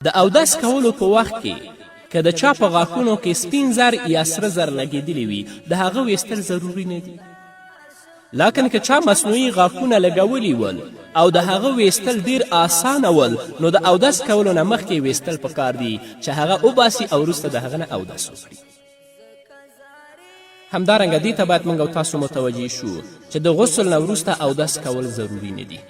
د اودس کولو په وخت کې که د چا په غاښونو کې سپین زر یا سره زر لګېدلي وي د هغه ویستل ضروري نه دي. لکن که چا مصنوعي غاښونه لګولي ول او د هغه ویستل ډیر آسانه ول نو د اودس کولو نه مخکې ویستل پکار دي چې هغه وباسي او وروسته د هغه نه اودس وکړي. همدارنګه دې ته باید موږ او تاسو متوجه شو چې د غسل نه وروسته اودس کول ضروري نه دي.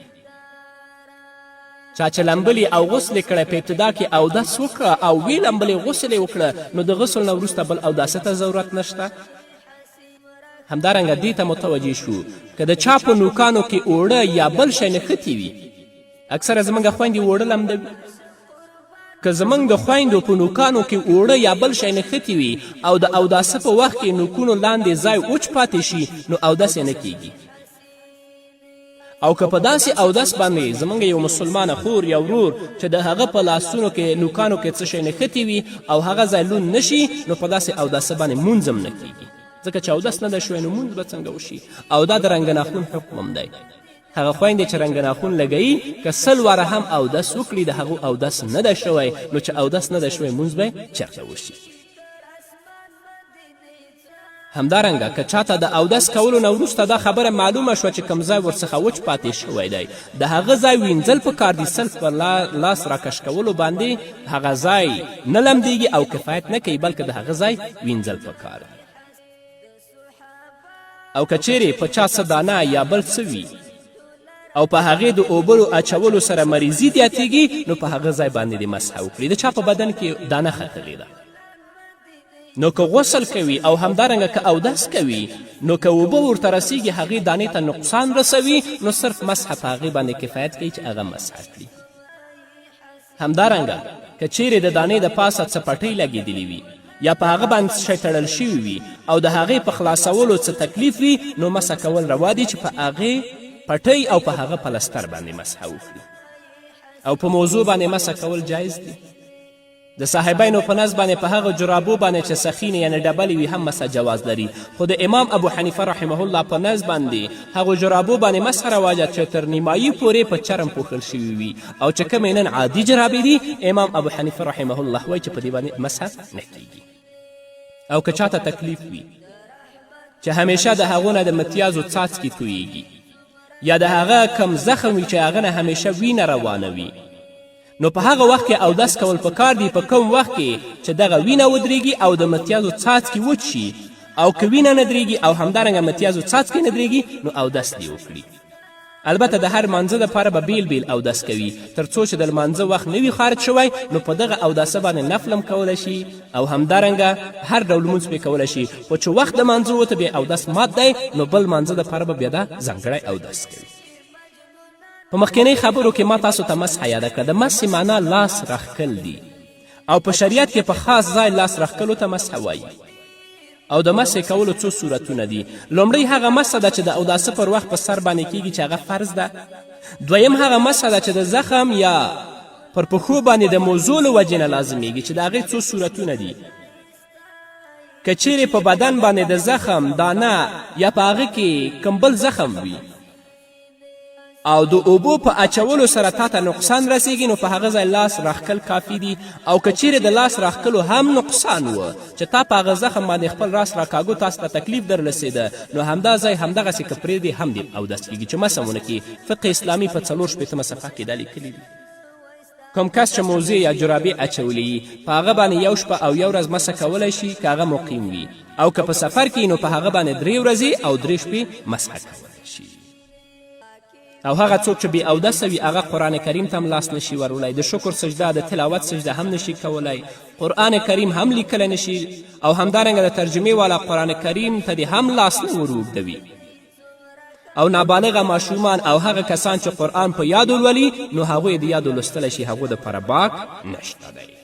چا چې لمبلي او غسل یې کړی په ابتدا کې اودس وکړه او وی لمبلي غسل یې وکړه نو د غسل نه وروسته بل اوداسه ته ضرورت نشته. همدارنګه دې ته متوجه شو که د چا په نوکانو کې اوړه یا بل شی نښتي وي، اکثره زموږ خویندې اوړه لمدوي، که زموږ د خویندو په نوکانو کې اوړه یا بل شی نښتي وي او د اوداسه په وخت کې نوکونو لاندې ځای وچ پاتې شي نو اودس یې نه کیږي. او که په داسې اودس باندې زموږ یو مسلمانه خور یا ورور چې د هغه په لاسونو کې نوکانو کې څه شی نښتي وي او هغه ځای لوند نشي نو په داسې اوداسه باندې مونځ هم نه کیږي، ځکه چې اودس نه ده شوی نو مونځ به څنګه وشي. او دا د رنګ ناخون حکم هم دی. هغه خویندې چې رنګ ناخون لګوي که 100 واره هم اودس وکړي د هغو اودس نه ده شوی نو چې اودس نه ده شوی مونځ به چېرته وشي. همدارنګه که چاته د اودس کولو نه وروسته دا خبره معلومه شوه چې کوم ځای ورڅخه وچ پاتې شوی دی د هغه ځای وینځل پکار دي. سلف پر لاس راکش کولو باندې هغه ځای نه لمدېږي او کفایت نه کوي بلکې د هغه ځای وینځل پکار دی. او که چیرې په چا څه دانه یا بل څه وي او په هغې د اوبرو اچولو سره مریضي زیاتیږي نو په هغه ځای باندې دې مسحه وکړي. د چا په بدن کې دانه ختلې ده نو که غسل کوي او همدارنګه که اودس کوي نو که اوبه ورته رسیږي هغې دانې ته نقصان رسوي نو صرف مسحه په هغې باندې کفایت کوي چې هغه مسحه کړي. همدارنګه که چیرې د دانې د پاسه څه پټۍ لګېدلې وي یا په هغه باندې شی تړل شوي وي او د هغې په خلاصولو څه تکلیف وي نو مسحه کول روا دي چې په هغې پټۍ او په هغه پلستر باندې مسحه وکړي. او په موضوع باندې مسحه کول جایز دي. د صاحبینو په نزد باندې په هغه جرابو باندې چې سخینې یعنې ډبلې وي هم مسحه جواز لري، خو د امام ابو حنیفه رحمه الله په نزد باندې هغو جرابو باندې مسحه رواجه چې تر نیمایي پورې په چرم پوښل شوي وي او چې کومې نن عادي جرابې دي امام ابو حنیفه رحمه الله وایي چې په دې باندې مسحه نه کیږي. او که چاته تکلیف وي چې همیشه د هغو نه د متیازو څاڅکي تویږي یا د هغه کم زخم وي چې هغه نه همیشه وینه روانه وي نو په هغه وخت کې اودس کول پکار دي په کوم وخت کې چې دغه وینه ودرېږي او د متیازو څاڅکي وچ شي. او که وینه نه درېږي او همدارنګه متیازو څاڅکي نه درېږي نو اودس دې وکړي. البته د هر مانځه دپاره به بیل بیل اودس کوي تر څو چې د لمانځه وخت نه وي خارج شوی نو په دغه اوداسه باندې نفل هم کولی شي او همدارنګه هر ډول لمونځ پرې کولی شي. خو چې وخت د مانځه وته بیا اودس مات دی نو بل مانځه دپاره به بیا دا ځانګړی اودس کوي. په مخکینۍ خبرو کې ما تاسو ته مسحه یاده کړه. د مسحې معنا لاس راښکل دي او په شریعت کې په خاص ځای لاس راښکلو ته مسحه وایي. او د مسحې کولو څو صورتونه دي. لومړی هغه مسحه ده چې د اوداسه پر وخت په سر باندې کیږي چې هغه فرض ده. دویم هغه مسحه ده چې د زخم یا پر پښو باندې د موضوع له وجې نه لازمیږي چې د هغې څو صورتونه دي. که چیرې په بدن باندې د زخم دانه یا په هغه کې کوم بل زخم وي او د اوبو په اچولو سره تا ته نقصان رسیږي نو په هغه ځای لاس راښکل کافي دي. او که چیرې د لاس راښکلو هم نقصان و چې تا په هغه زخم باندې خپل راس راکاږو تاسو ته تکلیف در رسېده نو همدا ځای همدغسې که پرېږدې هم دې اودس کېږي چې مسحه ونه کړي. فقه اسلامي په 4 صفحه کې دا لیکلي دي. کوم کس چې موزې یا جرابې اچولې وي په هغه باندې یو شپه او یو ورځ مسحه کولی شي که هغه مقیم وي. او که په سفر کې نو په هغه باندې 3 ورځې او 3 شپې مسحه کولی شي. او هغه څوک چې بې اودسه وي هغه قرآن کریم ته هم لاس نشي ورولی. د شکر سجده د تلاوت سجده هم نشي کولی. قرآن کریم هم لیکلی نشي او همدارنګه د ترجمې والا قرآن کریم ته دې هم لاس نه وروږدوي. او نابالغه ماشومان او هغه کسان چې قرآن په یادو لولي نو هغوی د یادو لوستلی شي هغو دپاره باک نشته دی.